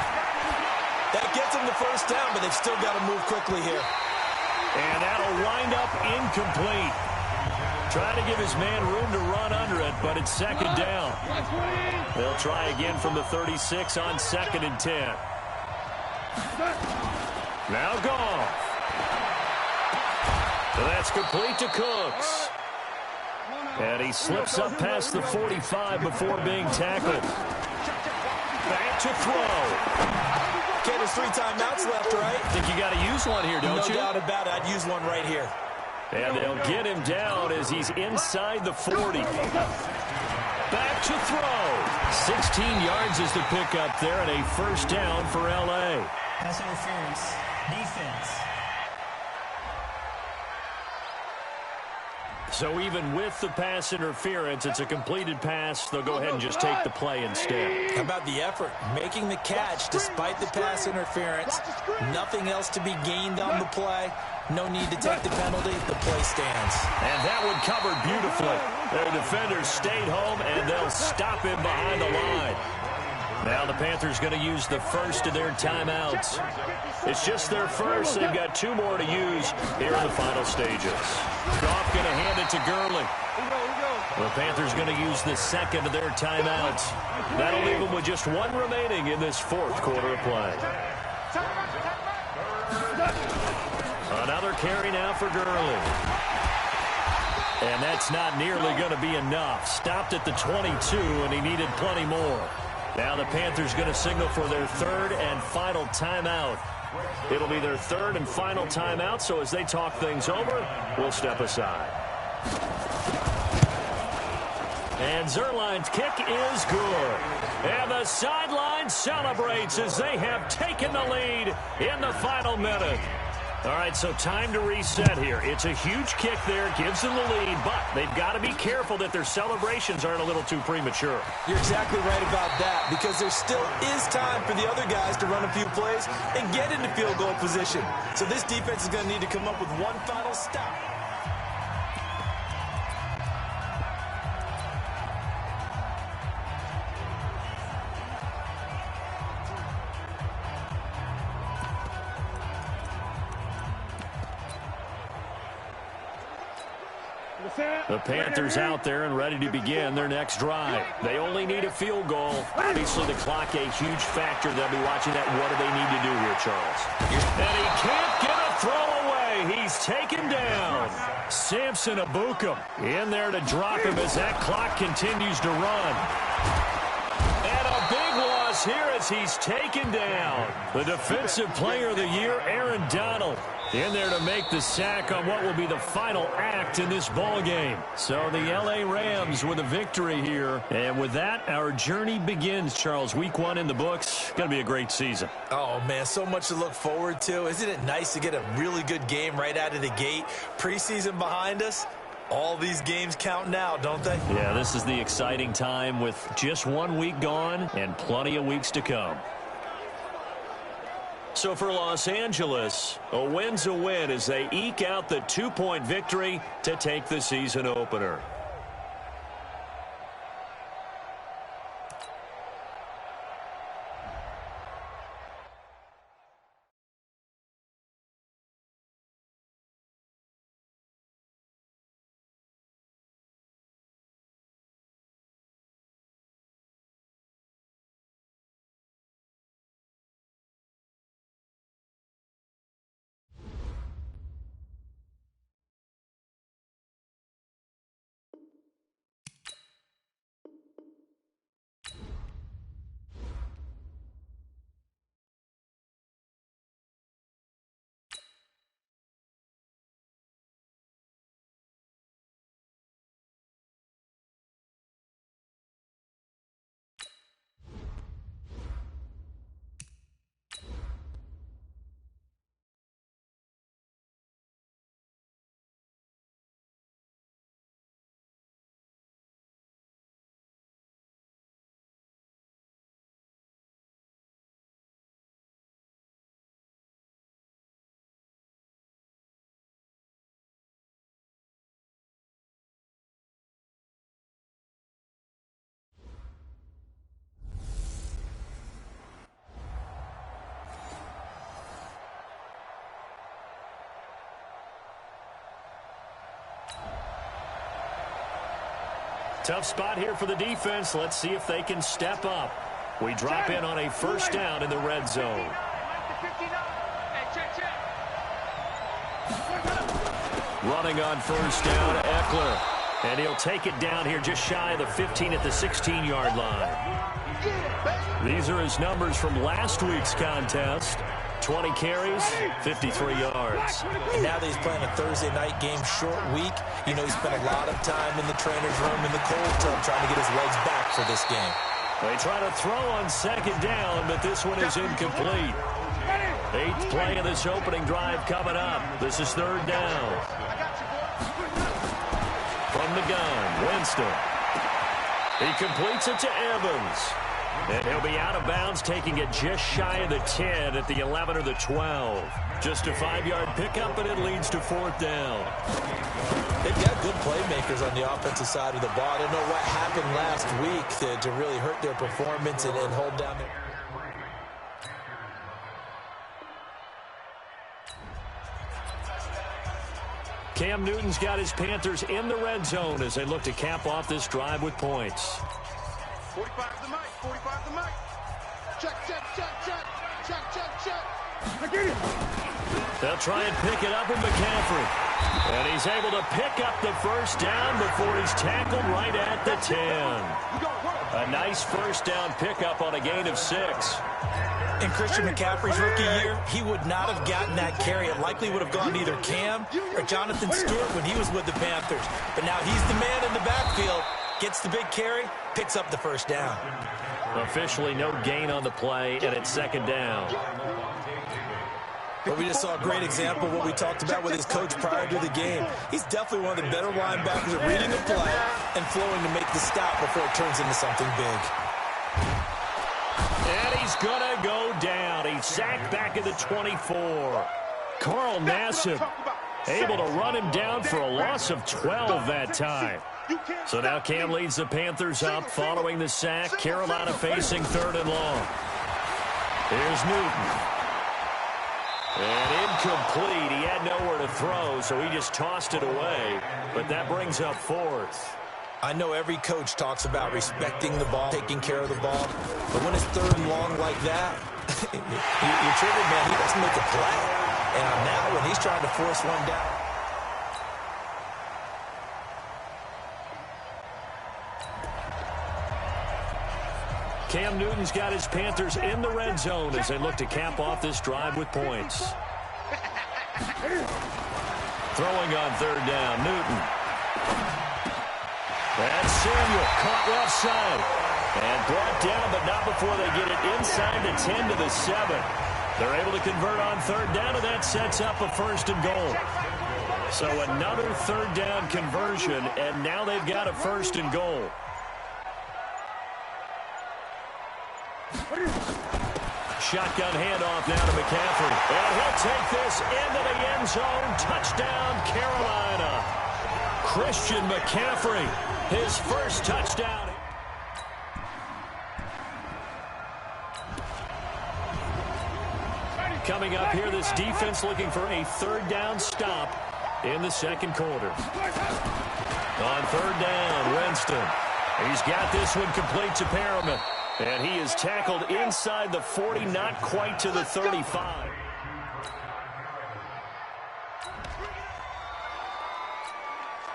That gets them the first down, but they've still got to move quickly here. And that'll wind up incomplete. Trying to give his man room to run under it, but it's 2nd down. They'll try again from the 36 on 2nd and 10. Now Goff. So that's complete to Cooks. And he slips up past the 45 before being tackled. Back to throw. Okay, there's 3 timeouts left, right? I think you got to use one here, don't you? No doubt about it. I'd use one right here. And they'll get him down as he's inside the 40. Back to throw. 16 yards is the pickup there, and a first down for L.A. Pass interference. Defense. So even with the pass interference, it's a completed pass. They'll go ahead and just take the play instead. How about the effort? Making the catch despite the pass interference. Nothing else to be gained on the play. No need to take the penalty. The play stands. And that one covered beautifully. Their defenders stayed home, and they'll stop him behind the line. Now the Panthers going to use the first of their timeouts. It's just their first. They've got 2 more to use here in the final stages. Goff going to hand it to Gurley. The Panthers going to use the second of their timeouts. That'll leave them with just 1 remaining in this 4th quarter of play. Another carry now for Gurley. And that's not nearly going to be enough. Stopped at the 22, and he needed plenty more. Now the Panthers going to signal for their 3rd and final timeout. It'll be their 3rd and final timeout, so as they talk things over, we'll step aside. And Zuerlein's kick is good. And the sideline celebrates as they have taken the lead in the final minute. All right, so time to reset here. It's a huge kick there, gives them the lead, but they've got to be careful that their celebrations aren't a little too premature. You're exactly right about that, because there still is time for the other guys to run a few plays and get into field goal position. So this defense is going to need to come up with one final stop. The Panthers out there and ready to begin their next drive. They only need a field goal. Obviously, the clock a huge factor. They'll be watching that. What do they need to do here, Charles? And he can't get a throw away. He's taken down. Samson Abukum in there to drop him as that clock continues to run. And a big loss here as he's taken down. The Defensive Player of the Year, Aaron Donald, in there to make the sack on what will be the final act in this ball game. So the L.A. Rams with a victory here. And with that, our journey begins, Charles. Week 1 in the books. Going to be a great season. Oh, man, so much to look forward to. Isn't it nice to get a really good game right out of the gate? Preseason behind us. All these games count now, don't they? Yeah, this is the exciting time with just 1 week gone and plenty of weeks to come. So for Los Angeles, a win's a win as they eke out the 2-point victory to take the season opener. Tough spot here for the defense. Let's see if they can step up. We drop in on a first down in the red zone. Running on first down, Eckler. And he'll take it down here just shy of the 15 at the 16-yard line. These are his numbers from last week's contest. 20 carries, 53 yards. And now that he's playing a Thursday night game, short week, you know, he spent a lot of time in the trainer's room in the cold tub trying to get his legs back for this game. They try to throw on second down, but this one is incomplete. 8th play of this opening drive coming up. This is third down. From the gun, Winston. He completes it to Evans. And he'll be out of bounds, taking it just shy of the 10 at the 11 or the 12. Just a 5-yard pickup, and it leads to 4th down. They've got good playmakers on the offensive side of the ball. I don't know what happened last week to really hurt their performance and hold down their... Cam Newton's got his Panthers in the red zone as they look to cap off this drive with points. 45 to Mike. 45 to Mike. Check, check, check, check. Check, check, check. I get it. They'll try and pick it up with McCaffrey. And he's able to pick up the first down before he's tackled right at the 10. A nice first down pickup on a gain of 6. In Christian McCaffrey's rookie year, he would not have gotten that carry. It likely would have gone to either Cam or Jonathan Stewart when he was with the Panthers. But now he's the man in the backfield, gets the big carry, picks up the first down. Officially no gain on the play, and it's 2nd down. But we just saw a great example of what we talked about with his coach prior to the game. He's definitely one of the better linebackers at reading the play and flowing to make the stop before it turns into something big. And he's going to go down. He's sacked back at the 24. Carl Nassib able to run him down for a loss of 12 that time. So now Cam leads the Panthers up following the sack. Carolina facing 3rd and long. Here's Newton. And incomplete. He had nowhere to throw, so he just tossed it away. But that brings up 4th. I know every coach talks about respecting the ball, taking care of the ball. But when it's 3rd and long like that, you're triggered, man. He doesn't make a play. And now when he's trying to force one down. Cam Newton's got his Panthers in the red zone as they look to cap off this drive with points. Throwing on 3rd down, Newton. That's Samuel, caught left side. And brought down, but not before they get it inside the 10 to the 7. They're able to convert on 3rd down, and that sets up a 1st and goal. So another 3rd down conversion, and now they've got a 1st and goal. Shotgun handoff now to McCaffrey. And he'll take this into the end zone. Touchdown, Carolina. Christian McCaffrey, his first touchdown. Coming up here, this defense looking for a 3rd down stop in the 2nd quarter. On 3rd down, Winston. He's got this one complete to Perriman. And he is tackled inside the 40, not quite to the 35.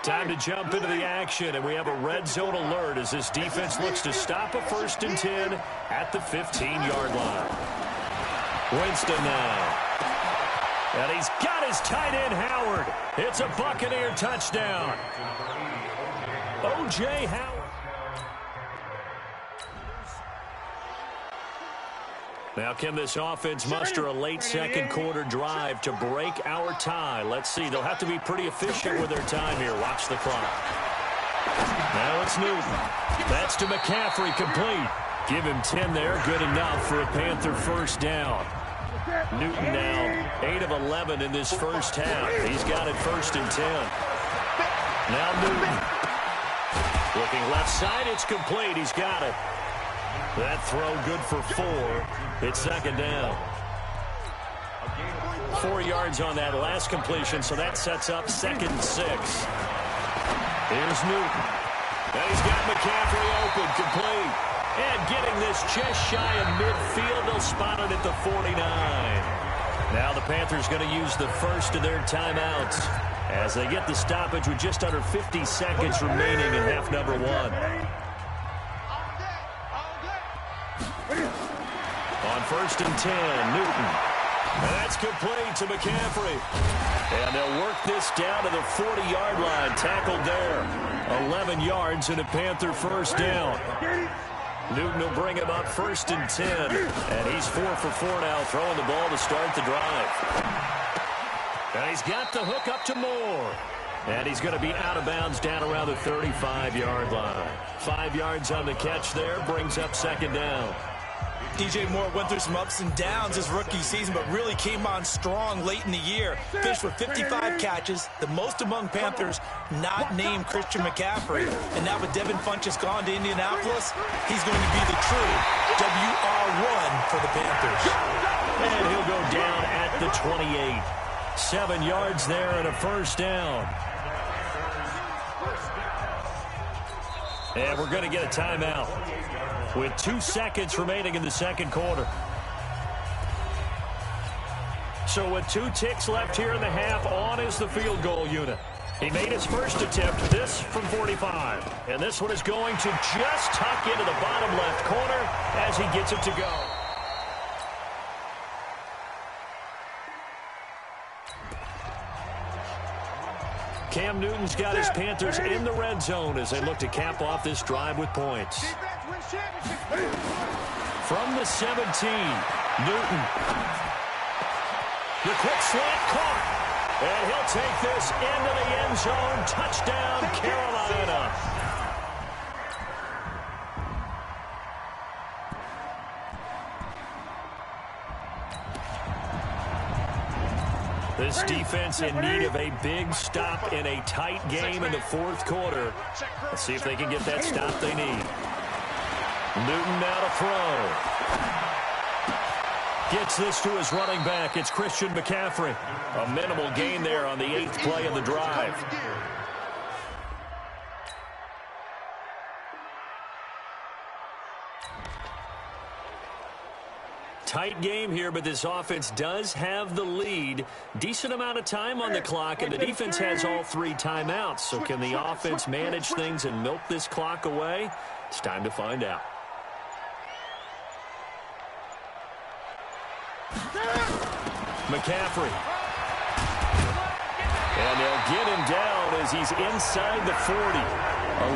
Time to jump into the action, and we have a red zone alert as this defense looks to stop a 1st and 10 at the 15-yard line. Winston now. And he's got his tight end, Howard. It's a Buccaneer touchdown. O.J. Howard. Now, can this offense muster a late 2nd quarter drive to break our tie? Let's see. They'll have to be pretty efficient with their time here. Watch the clock. Now it's Newton. That's to McCaffrey, complete. Give him 10 there. Good enough for a Panther 1st down. Newton now 8 of 11 in this first half. He's got it 1st and 10. Now Newton. Looking left side. It's complete. He's got it. That throw good for 4. It's 2nd down. 4 yards on that last completion, so that sets up 2nd and 6. Here's Newton. And he's got McCaffrey open, complete. And getting this just shy of midfield, they'll spot it at the 49. Now the Panthers going to use the first of their timeouts as they get the stoppage with just under 50 seconds remaining in half number 1. On 1st and 10, Newton. And that's complete to McCaffrey. And they'll work this down to the 40-yard line. Tackled there. 11 yards and a Panther 1st down. Newton will bring him up 1st and 10. And he's 4 for 4 now, throwing the ball to start the drive. And he's got the hook up to Moore. And he's going to be out of bounds down around the 35-yard line. 5 yards on the catch there, brings up second down. DJ Moore went through some ups and downs his rookie season, but really came on strong late in the year. Finished with 55 catches, the most among Panthers not named Christian McCaffrey. And now with Devin Funchess gone to Indianapolis, he's going to be the true WR1 for the Panthers. And he'll go down at the 28. 7 yards there and a first down. And we're going to get a timeout with 2 seconds remaining in the second quarter. So with 2 ticks left here in the half, on is the field goal unit. He made his first attempt, this from 45. And this one is going to just tuck into the bottom left corner as he gets it to go. Cam Newton's got his Panthers in the red zone as they look to cap off this drive with points. From the 17, Newton. The quick slant caught. And he'll take this into the end zone. Touchdown, Carolina. This defense in need of a big stop in a tight game in the fourth quarter. Let's see if they can get that stop they need. Newton now to throw. Gets this to his running back. It's Christian McCaffrey. A minimal gain there on the 8th play of the drive. Tight game here, but this offense does have the lead. Decent amount of time on the clock, and the defense has all 3 timeouts. So can the offense manage things and milk this clock away? It's time to find out. McCaffrey. And they'll get him down as he's inside the 40.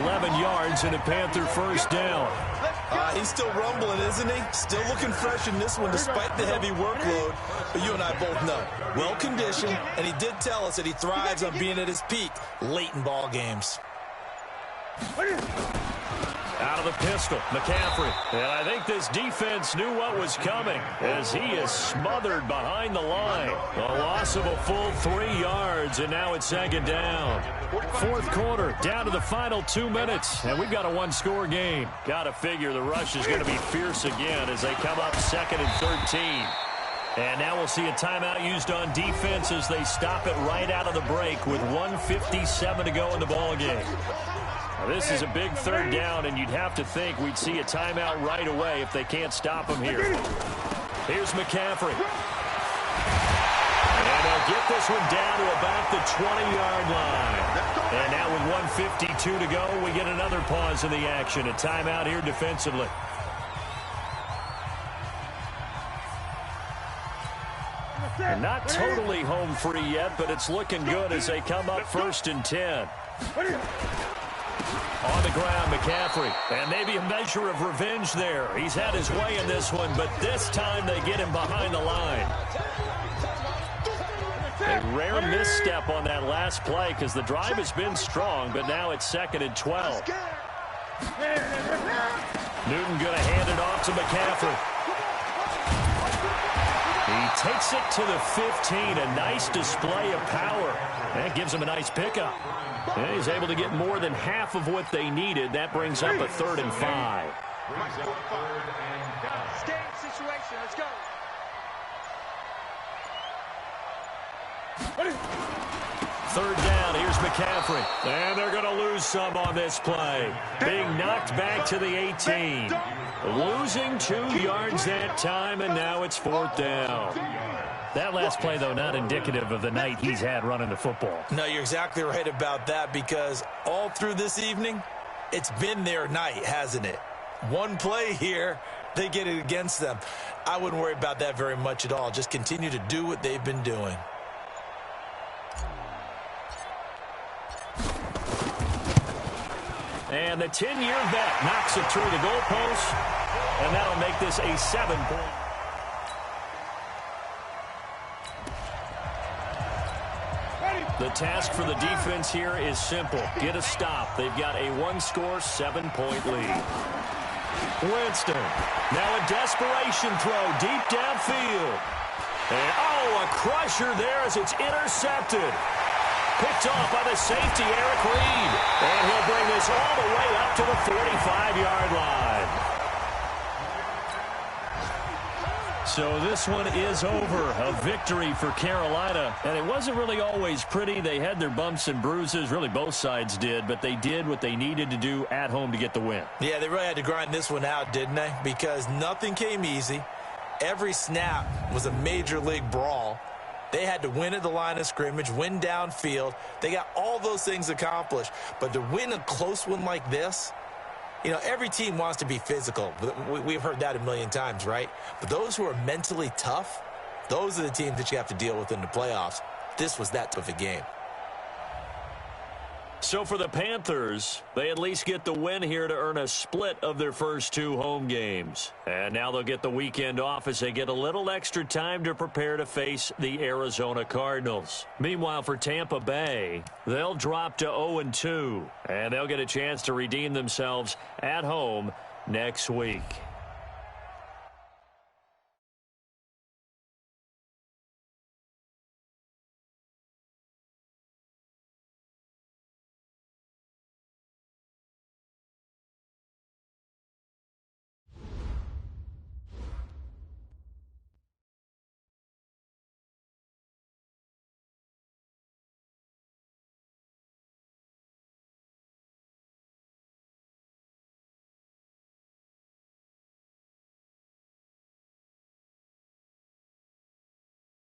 11 yards and a Panther first down. He's still rumbling, isn't he? Still looking fresh in this one despite the heavy workload. But you and I both know, well-conditioned, and he did tell us that he thrives on being at his peak late in ball games. Out of the pistol, McCaffrey. And I think this defense knew what was coming as he is smothered behind the line. A loss of a full 3 yards, and now it's second down. Fourth quarter, down to the final 2 minutes, and we've got a 1-score game. Got to figure the rush is going to be fierce again as they come up 2nd and 13. And now we'll see a timeout used on defense as they stop it right out of the break with 1:57 to go in the ball game. Now, this is a big third down, and you'd have to think we'd see a timeout right away if they can't stop him here. Here's McCaffrey. And they'll get this one down to about the 20-yard line. And now with 1:52 to go, we get another pause in the action. A timeout here defensively. And not totally home free yet, but it's looking good as they come up 1st and 10. On the ground, McCaffrey. And maybe a measure of revenge there. He's had his way in this one, but this time they get him behind the line. A rare misstep on that last play because the drive has been strong, but now it's 2nd and 12. Newton going to hand it off to McCaffrey. He takes it to the 15. A nice display of power. That gives him a nice pickup. And he's able to get more than half of what they needed. That brings up a 3rd and 5. Game situation. Let's go. Third down, here's McCaffrey. And they're going to lose some on this play. Being knocked back to the 18. Losing 2 yards that time, and now it's 4th down. That last play, though, not indicative of the night he's had running the football. No, you're exactly right about that because all through this evening, it's been their night, hasn't it? One play here, they get it against them. I wouldn't worry about that very much at all. Just continue to do what they've been doing. And the 10-year vet knocks it through the goalpost, and that'll make this a 7-point. The The task for the defense here is simple. Get a stop. They've got a one-score, 7-point lead. Winston. Now a desperation throw deep downfield. And, a crusher there as it's intercepted. Picked off by the safety, Eric Reed. And he'll bring this all the way up to the 45-yard line. So this one is over. A victory for Carolina. And it wasn't really always pretty. They had their bumps and bruises. Really, both sides did. But they did what they needed to do at home to get the win. Yeah, they really had to grind this one out, didn't they? Because nothing came easy. Every snap was a major league brawl. They had to win at the line of scrimmage, win downfield. They got all those things accomplished. But to win a close one like this, you know, every team wants to be physical. We've heard that a million times, right? But those who are mentally tough, those are the teams that you have to deal with in the playoffs. This was that tough a game. So for the Panthers, they at least get the win here to earn a split of their first 2 home games. And now they'll get the weekend off as they get a little extra time to prepare to face the Arizona Cardinals. Meanwhile, for Tampa Bay, they'll drop to 0-2, and they'll get a chance to redeem themselves at home next week.